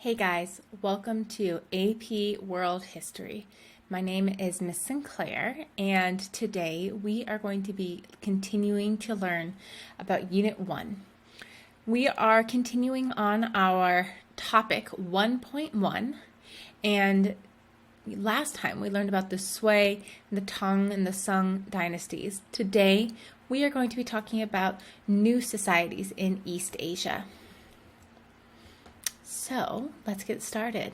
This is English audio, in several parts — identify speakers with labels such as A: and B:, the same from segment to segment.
A: Hey guys, welcome to AP World History. My name is Miss Sinclair, and today we are going to be continuing to learn about Unit 1. We are continuing on our topic 1.1, and last time we learned about the Sui, the Tang, and the Sung dynasties. Today we are going to be talking about new societies in East Asia. So let's get started.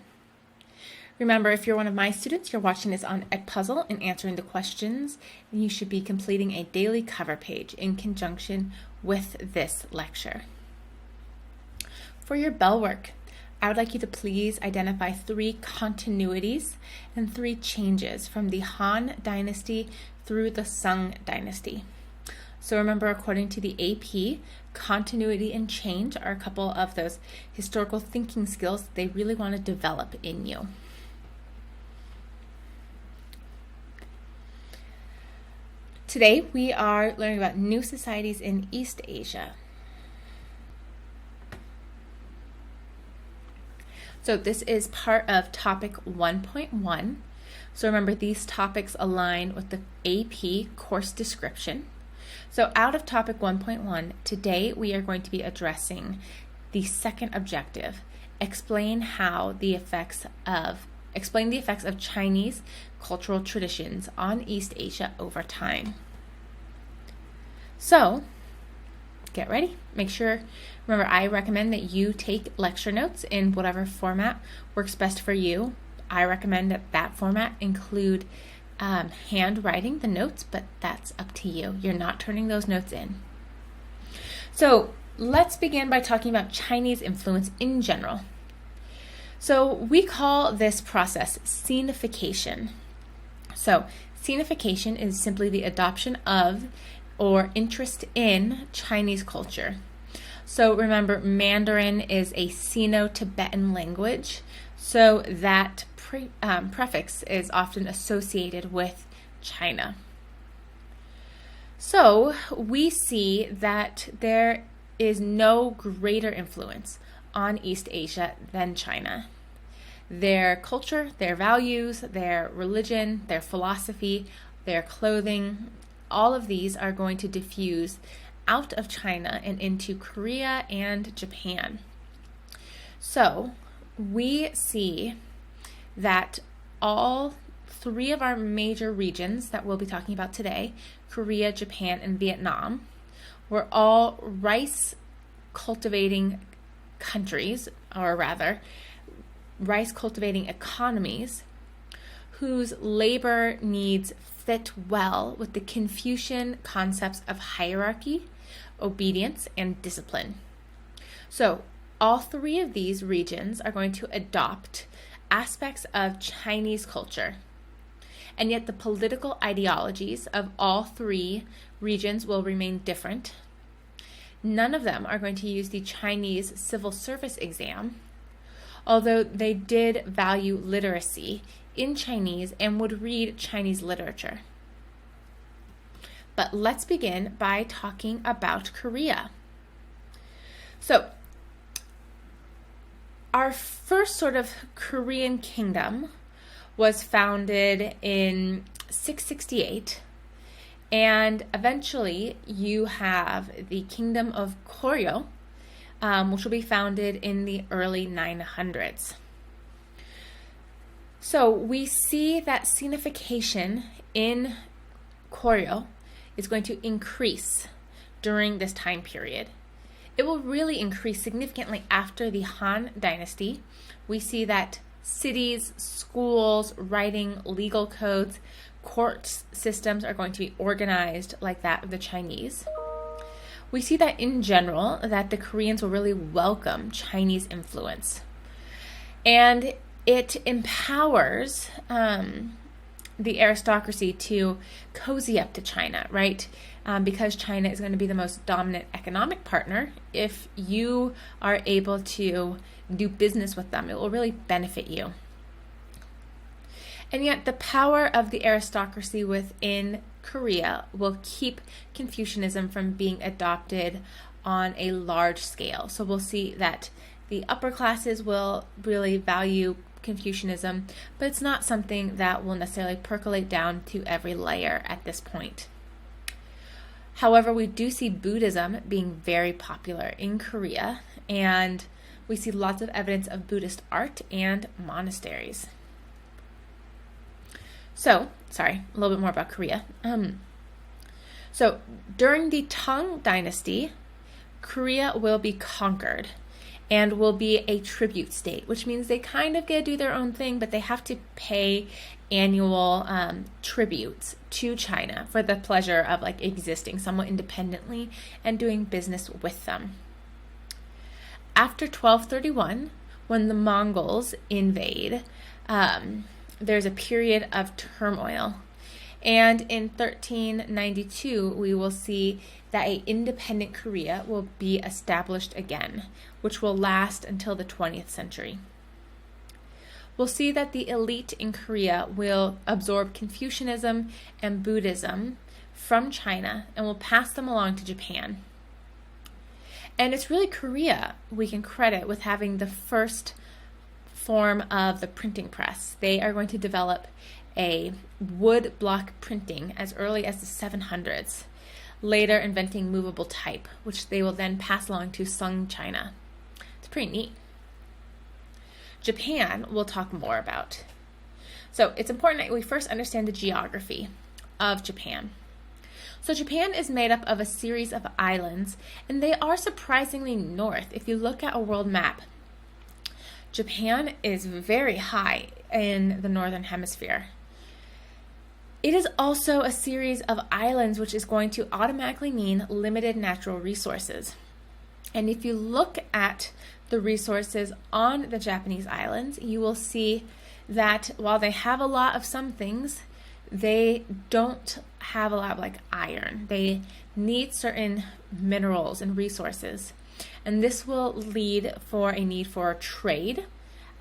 A: Remember, if you're one of my students, you're watching this on Edpuzzle and answering the questions, and you should be completing a daily cover page in conjunction with this lecture. For your bell work, I would like you to please identify 3 continuities and 3 changes from the Han Dynasty through the Sung Dynasty. So remember, according to the AP, continuity and change are a couple of those historical thinking skills that they really want to develop in you. Today, we are learning about new societies in East Asia. So this is part of topic 1.1. So remember, these topics align with the AP course description. So out of topic 1.1, today we are going to be addressing the second objective, explain the effects of Chinese cultural traditions on East Asia over time. So, get ready. Remember, I recommend that you take lecture notes in whatever format works best for you. I recommend that format include handwriting the notes, but that's up to you. You're not turning those notes in. So let's begin by talking about Chinese influence in general. So we call this process scenification. So scenification is simply the adoption of or interest in Chinese culture. So remember, Mandarin is a Sino-Tibetan language, so that prefix is often associated with China. So we see that there is no greater influence on East Asia than China. Their culture, their values, their religion, their philosophy, their clothing, all of these are going to diffuse out of China and into Korea and Japan. So we see that all 3 of our major regions that we'll be talking about today, Korea, Japan, and Vietnam, were all rice cultivating countries, or rather, rice cultivating economies, whose labor needs fit well with the Confucian concepts of hierarchy, obedience, and discipline. So all 3 of these regions are going to adopt aspects of Chinese culture, and yet the political ideologies of all 3 regions will remain different. None of them are going to use the Chinese civil service exam, although they did value literacy in Chinese and would read Chinese literature. But let's begin by talking about Korea. So our first sort of Korean kingdom was founded in 668, and eventually you have the Kingdom of Goryeo, which will be founded in the early 900s. So we see that scenification in Goryeo is going to increase during this time period. It will really increase significantly after the Han Dynasty. We see that cities, schools, writing, legal codes, court systems are going to be organized like that of the Chinese. We see that in general, that the Koreans will really welcome Chinese influence. And it empowers the aristocracy to cozy up to China, right? Because China is going to be the most dominant economic partner. If you are able to do business with them, it will really benefit you. And yet the power of the aristocracy within Korea will keep Confucianism from being adopted on a large scale. So we'll see that The upper classes will really value Confucianism, but it's not something that will necessarily percolate down to every layer at this point. However, we do see Buddhism being very popular in Korea, and we see lots of evidence of Buddhist art and monasteries. So, a little bit more about Korea. So, during the Tang Dynasty, Korea will be conquered and will be a tribute state, which means they kind of get to do their own thing, but they have to pay annual tributes to China for the pleasure of like existing somewhat independently and doing business with them. After 1231, when the Mongols invade, there's a period of turmoil. And in 1392, we will see that an independent Korea will be established again, which will last until the 20th century. We'll see that the elite in Korea will absorb Confucianism and Buddhism from China and will pass them along to Japan. And it's really Korea we can credit with having the first form of the printing press. They are going to develop a wood block printing as early as the 700s, later inventing movable type, which they will then pass along to Sung China. It's pretty neat. Japan we'll talk more about. So it's important that we first understand the geography of Japan. So Japan is made up of a series of islands, and they are surprisingly north. If you look at a world map, Japan is very high in the northern hemisphere. It is also a series of islands, which is going to automatically mean limited natural resources. And if you look at the resources on the Japanese islands, you will see that while they have a lot of some things, they don't have a lot of like iron. They need certain minerals and resources. And this will lead for a need for trade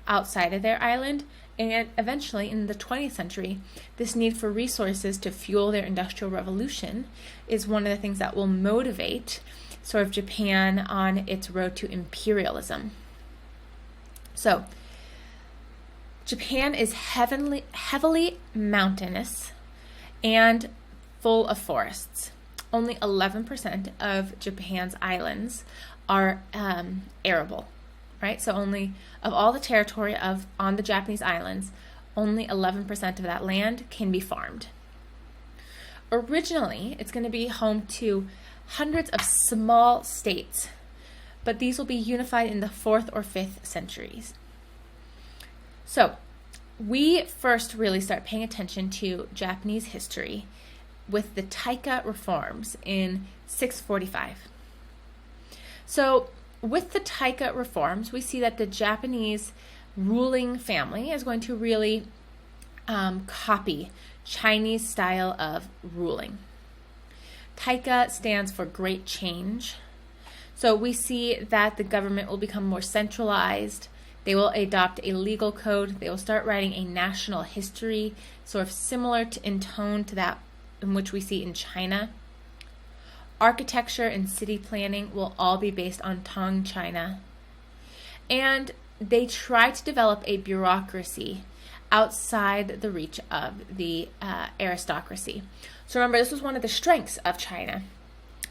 A: outside of their island. And eventually, in the 20th century, this need for resources to fuel their industrial revolution is one of the things that will motivate sort of Japan on its road to imperialism. So, Japan is heavily mountainous and full of forests. Only 11% of Japan's islands are arable, right? So only of all the territory on the Japanese islands, only 11% of that land can be farmed. Originally, it's going to be home to hundreds of small states, but these will be unified in the 4th or 5th centuries. So we first really start paying attention to Japanese history with the Taika reforms in 645. So with the Taika reforms, we see that the Japanese ruling family is going to really copy Chinese style of ruling. Taika stands for great change. So we see that the government will become more centralized. They will adopt a legal code. They will start writing a national history, sort of similar in tone to that in which we see in China. Architecture and city planning will all be based on Tang China. And they try to develop a bureaucracy outside the reach of the aristocracy. So remember, this was one of the strengths of China,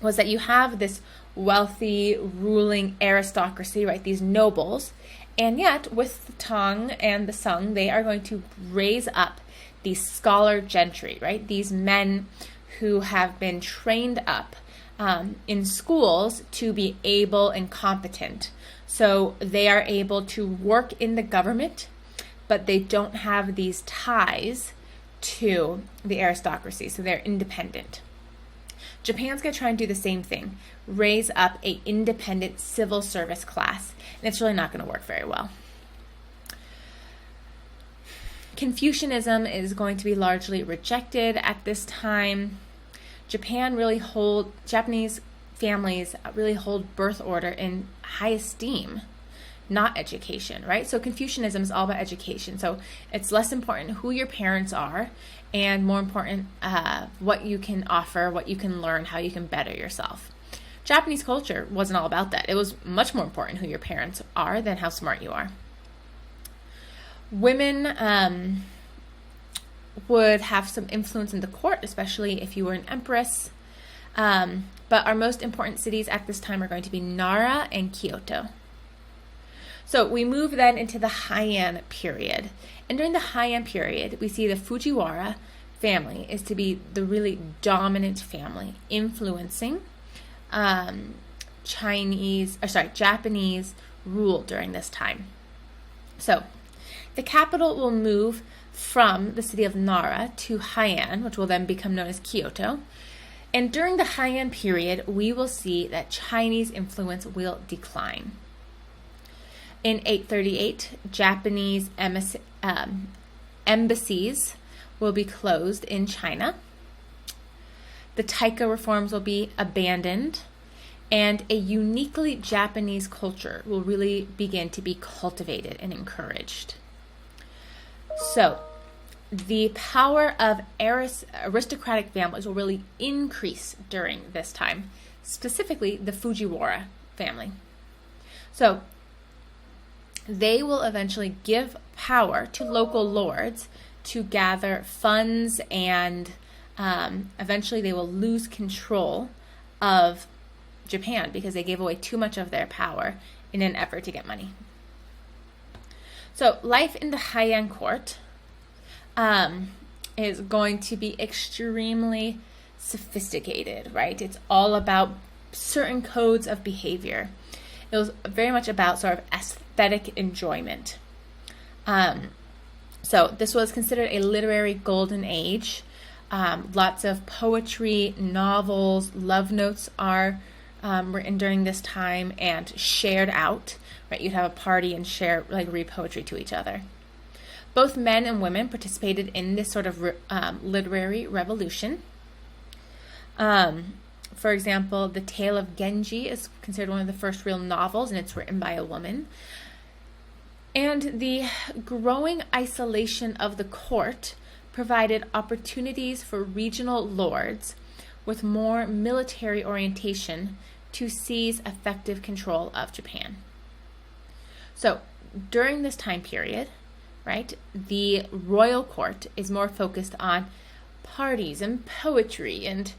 A: was that you have this wealthy ruling aristocracy, right? These nobles. And yet, with the Tang and the Sung, they are going to raise up these scholar gentry, right? These men who have been trained up in schools to be able and competent. So they are able to work in the government, but they don't have these ties to the aristocracy, so they're independent. Japan's going to try and do the same thing, raise up an independent civil service class, and it's really not going to work very well. Confucianism is going to be largely rejected at this time. Japanese families really hold birth order in high esteem, not education, right? So Confucianism is all about education. So it's less important who your parents are and more important what you can offer, what you can learn, how you can better yourself. Japanese culture wasn't all about that. It was much more important who your parents are than how smart you are. Women would have some influence in the court, especially if you were an empress. But our most important cities at this time are going to be Nara and Kyoto. So we move then into the Heian period. And during the Heian period, we see the Fujiwara family is to be the really dominant family, influencing Japanese rule during this time. So the capital will move from the city of Nara to Heian, which will then become known as Kyoto. And during the Heian period, we will see that Chinese influence will decline. In 838, Japanese embassies will be closed in China. The Taika reforms will be abandoned, and a uniquely Japanese culture will really begin to be cultivated and encouraged. So, the power of aristocratic families will really increase during this time, specifically the Fujiwara family. So, they will eventually give power to local lords to gather funds, and eventually they will lose control of Japan because they gave away too much of their power in an effort to get money. So life in the Heian court is going to be extremely sophisticated, right? It's all about certain codes of behavior. It was very much about sort of aesthetic enjoyment. So this was considered a literary golden age. Lots of poetry, novels, love notes are written during this time and shared out, right? You'd have a party and read poetry to each other. Both men and women participated in this sort of literary revolution. For example, The Tale of Genji is considered one of the first real novels, and it's written by a woman. And the growing isolation of the court provided opportunities for regional lords with more military orientation to seize effective control of Japan. So during this time period, right, the royal court is more focused on parties and poetry and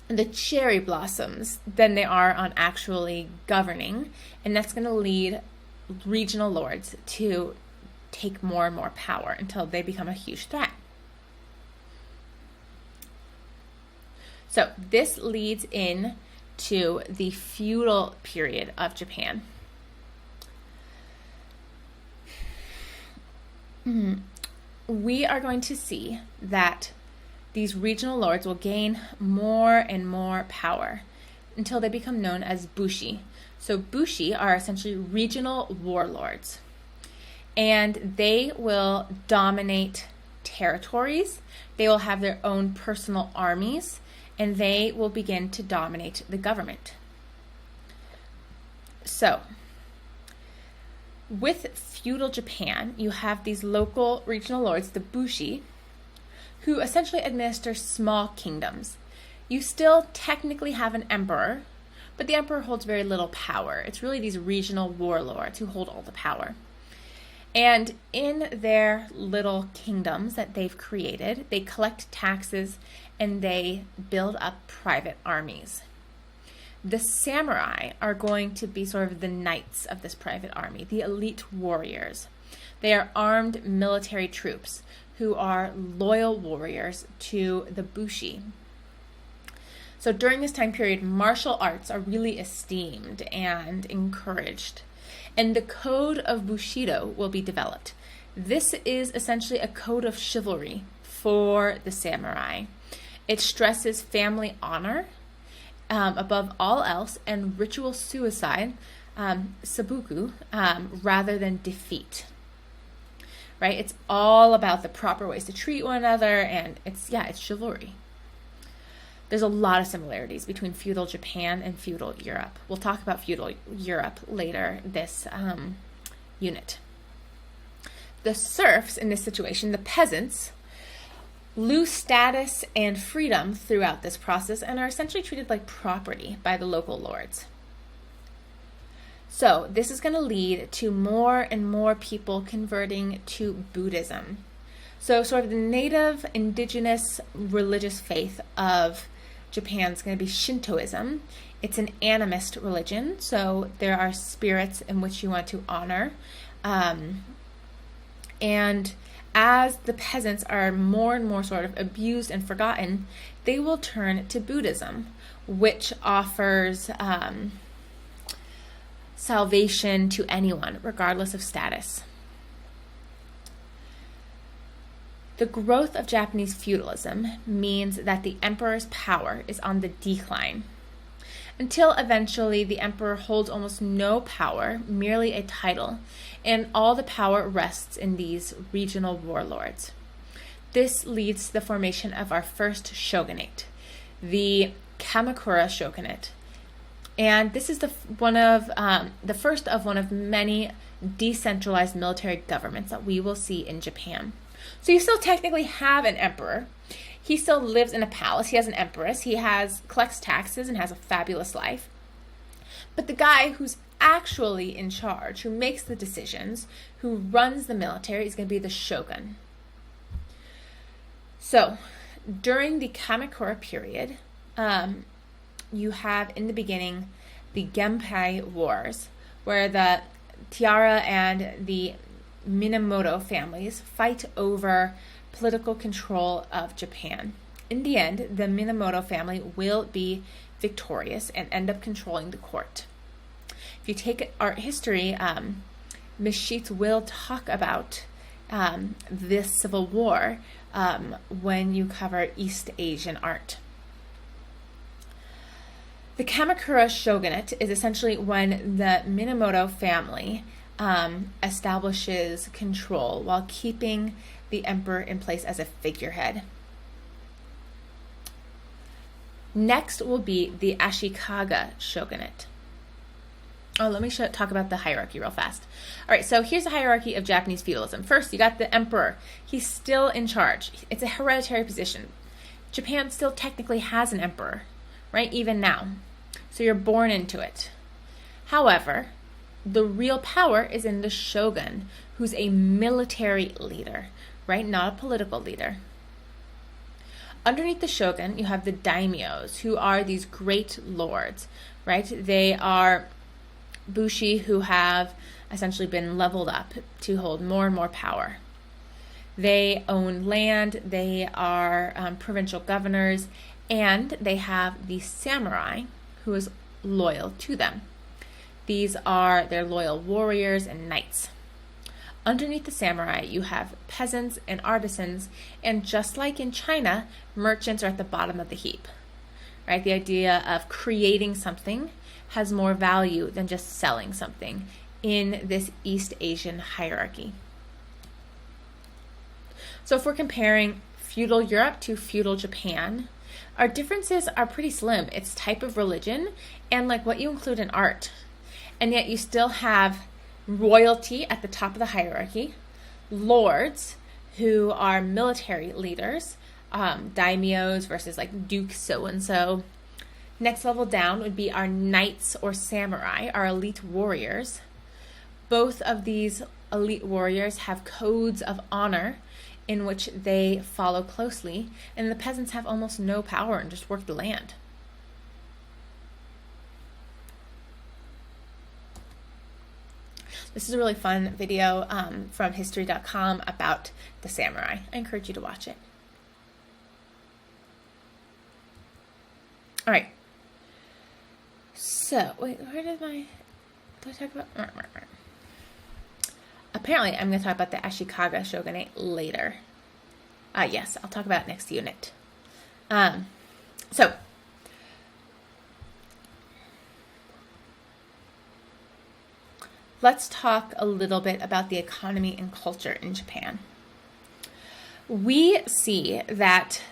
A: the cherry blossoms than they are on actually governing. And that's going to lead regional lords to take more and more power until they become a huge threat. So this leads in to the feudal period of Japan. We are going to see that these regional lords will gain more and more power until they become known as bushi. So bushi are essentially regional warlords, and they will dominate territories. They will have their own personal armies, and they will begin to dominate the government. So, with feudal Japan, you have these local regional lords, the bushi, who essentially administer small kingdoms. You still technically have an emperor, but the emperor holds very little power. It's really these regional warlords who hold all the power. And in their little kingdoms that they've created, they collect taxes and they build up private armies. The samurai are going to be sort of the knights of this private army, the elite warriors. They are armed military troops who are loyal warriors to the bushi. So during this time period, martial arts are really esteemed and encouraged. And the code of Bushido will be developed. This is essentially a code of chivalry for the samurai. It stresses family honor above all else and ritual suicide, sabuku, rather than defeat. Right? It's all about the proper ways to treat one another, and it's chivalry. There's a lot of similarities between feudal Japan and feudal Europe. We'll talk about feudal Europe later this unit. The serfs in this situation, the peasants, lose status and freedom throughout this process and are essentially treated like property by the local lords. So this is going to lead to more and more people converting to Buddhism. So sort of the native indigenous religious faith of Japan is going to be Shintoism. It's an animist religion, so there are spirits in which you want to honor. And as the peasants are more and more sort of abused and forgotten, they will turn to Buddhism, which offers salvation to anyone, regardless of status. The growth of Japanese feudalism means that the emperor's power is on the decline, until eventually the emperor holds almost no power, merely a title, and all the power rests in these regional warlords. This leads to the formation of our first shogunate, the Kamakura shogunate. And this is the first of one of many decentralized military governments that we will see in Japan. So you still technically have an emperor. He still lives in a palace. He has an empress. He collects taxes and has a fabulous life. But the guy who's actually in charge, who makes the decisions, who runs the military, is going to be the shogun. So during the Kamakura period, you have in the beginning the Genpei Wars, where the Taira and the Minamoto families fight over political control of Japan. In the end, the Minamoto family will be victorious and end up controlling the court. If you take art history, Ms. Sheets will talk about this civil war when you cover East Asian art. The Kamakura shogunate is essentially when the Minamoto family establishes control while keeping the emperor in place as a figurehead. Next will be the Ashikaga shogunate. Oh, let me talk about the hierarchy real fast. All right, so here's the hierarchy of Japanese feudalism. First, you got the emperor. He's still in charge. It's a hereditary position. Japan still technically has an emperor, right? Even now. So you're born into it. However, the real power is in the shogun, who's a military leader, right? Not a political leader. Underneath the shogun, you have the daimyos, who are these great lords, right? They are bushi who have essentially been leveled up to hold more and more power. They own land, they are provincial governors, and they have the samurai who is loyal to them. These are their loyal warriors and knights. Underneath the samurai, you have peasants and artisans, and just like in China, merchants are at the bottom of the heap, right? The idea of creating something has more value than just selling something in this East Asian hierarchy. So if we're comparing feudal Europe to feudal Japan, our differences are pretty slim. It's type of religion and like what you include in art. And yet you still have royalty at the top of the hierarchy, lords who are military leaders, daimyos versus like duke so-and-so. Next level down would be our knights or samurai, our elite warriors. Both of these elite warriors have codes of honor in which they follow closely, and the peasants have almost no power and just work the land. This is a really fun video from history.com about the samurai. I encourage you to watch it. All right. So, wait, did I talk about? Apparently, I'm going to talk about the Ashikaga shogunate later. Yes, I'll talk about it next unit. So, let's talk a little bit about the economy and culture in Japan. We see that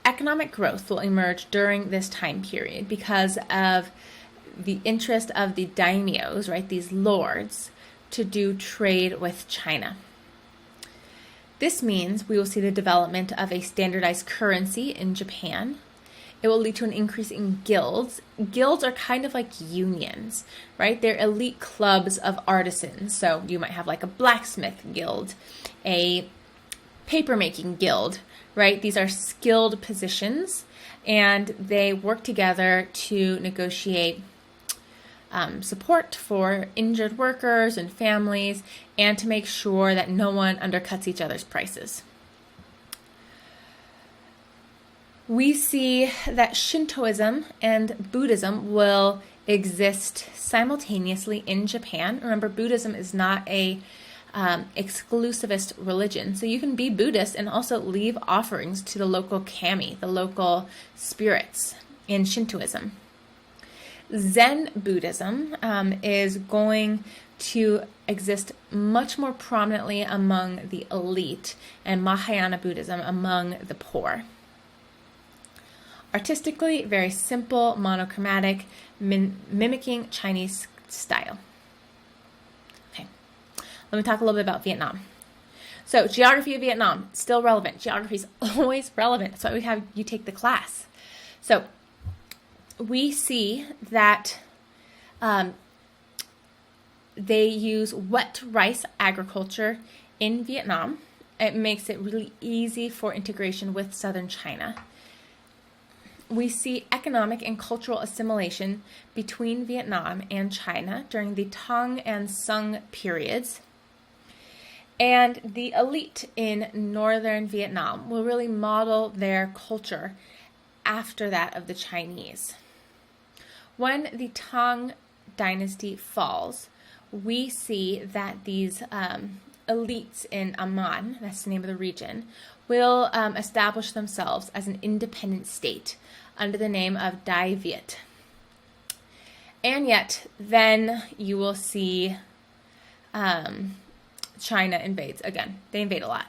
A: economic growth will emerge during this time period because of the interest of the daimyos, right, these lords, to do trade with China. This means we will see the development of a standardized currency in Japan. It will lead to an increase in guilds. Guilds are kind of like unions, right? They're elite clubs of artisans. So you might have like a blacksmith guild, a papermaking guild, right? These are skilled positions, and they work together to negotiate support for injured workers and families, and to make sure that no one undercuts each other's prices. We see that Shintoism and Buddhism will exist simultaneously in Japan. Remember, Buddhism is not a exclusivist religion, so you can be Buddhist and also leave offerings to the local kami, the local spirits in Shintoism. Zen Buddhism is going to exist much more prominently among the elite, and Mahayana Buddhism among the poor. Artistically, very simple, monochromatic, mimicking Chinese style. Okay, let me talk a little bit about Vietnam. So, geography of Vietnam, still relevant. Geography is always relevant. That's why we have you take the class. So, we see that they use wet rice agriculture in Vietnam. It makes it really easy for integration with southern China. We see economic and cultural assimilation between Vietnam and China during the Tang and Sung periods. And the elite in northern Vietnam will really model their culture after that of the Chinese. When the Tang dynasty falls, we see that these elites in Amman, that's the name of the region, will establish themselves as an independent state under the name of Dai Viet. And yet, then you will see China invades again. They invade a lot.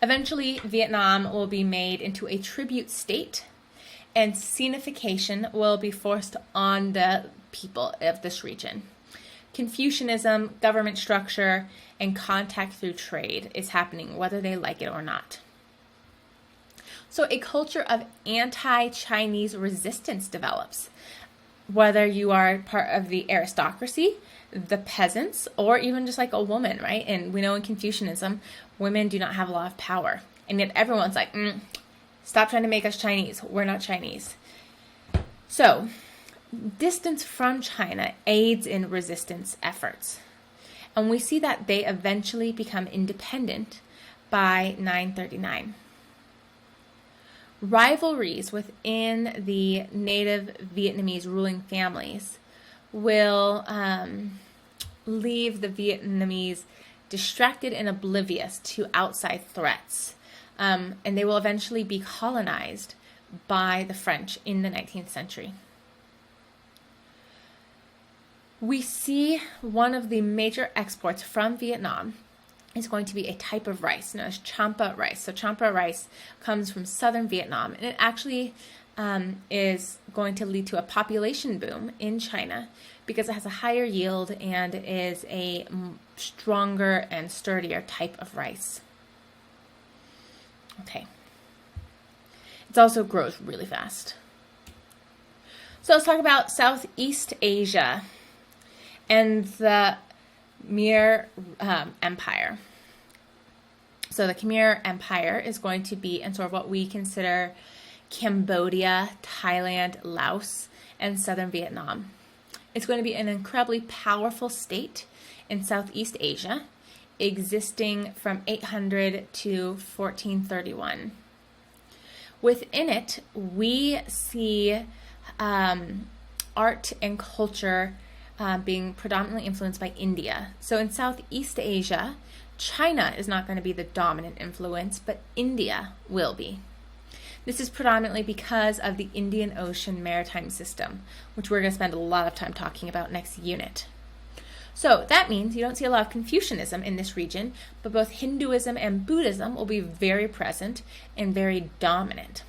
A: Eventually, Vietnam will be made into a tribute state, and sinification will be forced on the people of this region. Confucianism, government structure, and contact through trade is happening, whether they like it or not. So a culture of anti-Chinese resistance develops, whether you are part of the aristocracy, the peasants, or even just like a woman, right? And we know in Confucianism, women do not have a lot of power. And yet everyone's like, stop trying to make us Chinese. We're not Chinese. So distance from China aids in resistance efforts. And we see that they eventually become independent by 939. Rivalries within the native Vietnamese ruling families will leave the Vietnamese distracted and oblivious to outside threats. And they will eventually be colonized by the French in the 19th century. We see one of the major exports from Vietnam is going to be a type of rice known as champa rice. So champa rice comes from southern Vietnam, and it actually is going to lead to a population boom in China because it has a higher yield and is a stronger and sturdier type of rice. Okay. It also grows really fast. So let's talk about Southeast Asia and the Khmer Empire. So the Khmer Empire is going to be in sort of what we consider Cambodia, Thailand, Laos, and southern Vietnam. It's going to be an incredibly powerful state in Southeast Asia, existing from 800 to 1431. Within it, we see art and culture being predominantly influenced by India. So in Southeast Asia, China is not going to be the dominant influence, but India will be. This is predominantly because of the Indian Ocean maritime system, which we're going to spend a lot of time talking about next unit. So that means you don't see a lot of Confucianism in this region, but both Hinduism and Buddhism will be very present and very dominant.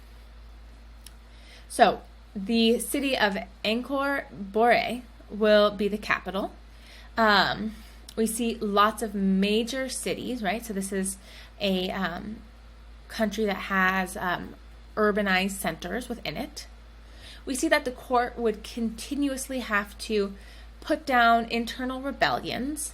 A: So the city of Angkor Boré will be the capital. We see lots of major cities, right? So this is a country that has urbanized centers within it. We see that the court would continuously have to put down internal rebellions.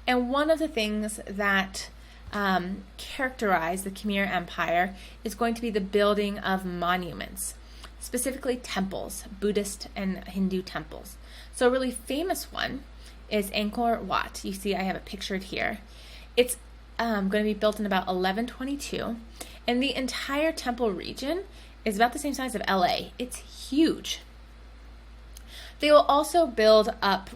A: And one of the things that characterize the Khmer Empire is going to be the building of monuments, specifically temples, Buddhist and Hindu temples. So a really famous one is Angkor Wat. You see I have it pictured here. It's going to be built in about 1122, and the entire temple region is about the same size of LA. It's huge. They will also build up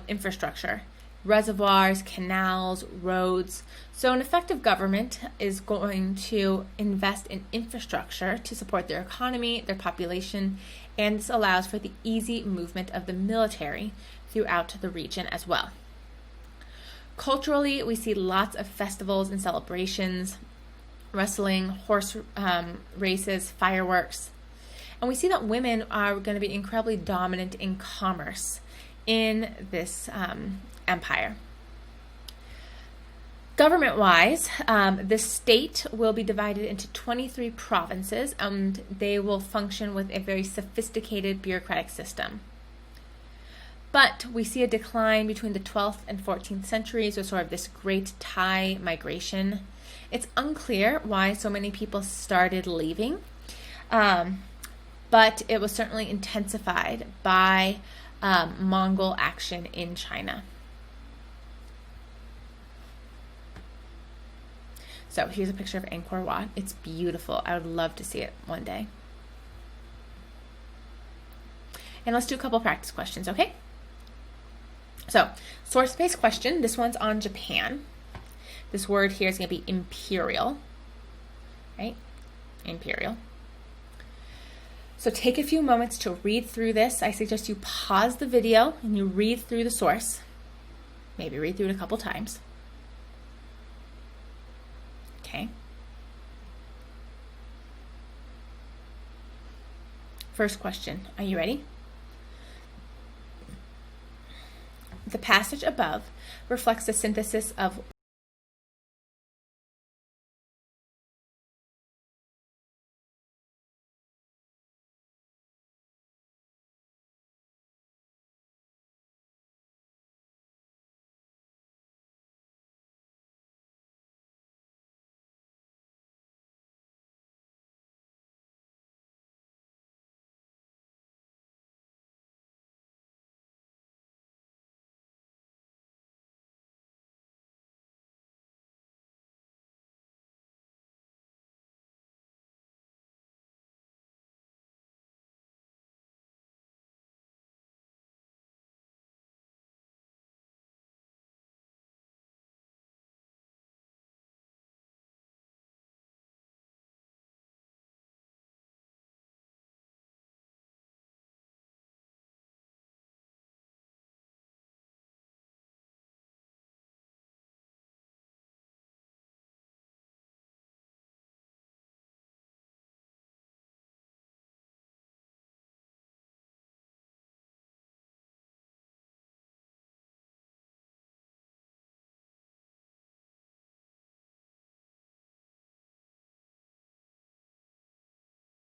A: infrastructure, reservoirs, canals, roads. So an effective government is going to invest in infrastructure to support their economy, their population, and this allows for the easy movement of the military throughout the region as well. Culturally, we see lots of festivals and celebrations, wrestling, horse races, fireworks. And we see that women are going to be incredibly dominant in commerce in this empire. Government-wise, the state will be divided into 23 provinces, and they will function with a very sophisticated bureaucratic system. But we see a decline between the 12th and 14th centuries with sort of this great Thai migration. It's unclear why so many people started leaving, but it was certainly intensified by Mongol action in China. So here's a picture of Angkor Wat. It's beautiful. I would love to see it one day. And let's do a couple practice questions, okay? So, source-based question. This one's on Japan. This word here is going to be imperial, right? Imperial. So take a few moments to read through this. I suggest you pause the video and you read through the source. Maybe read through it a couple times. Okay. First question. Are you ready? The passage above reflects the synthesis of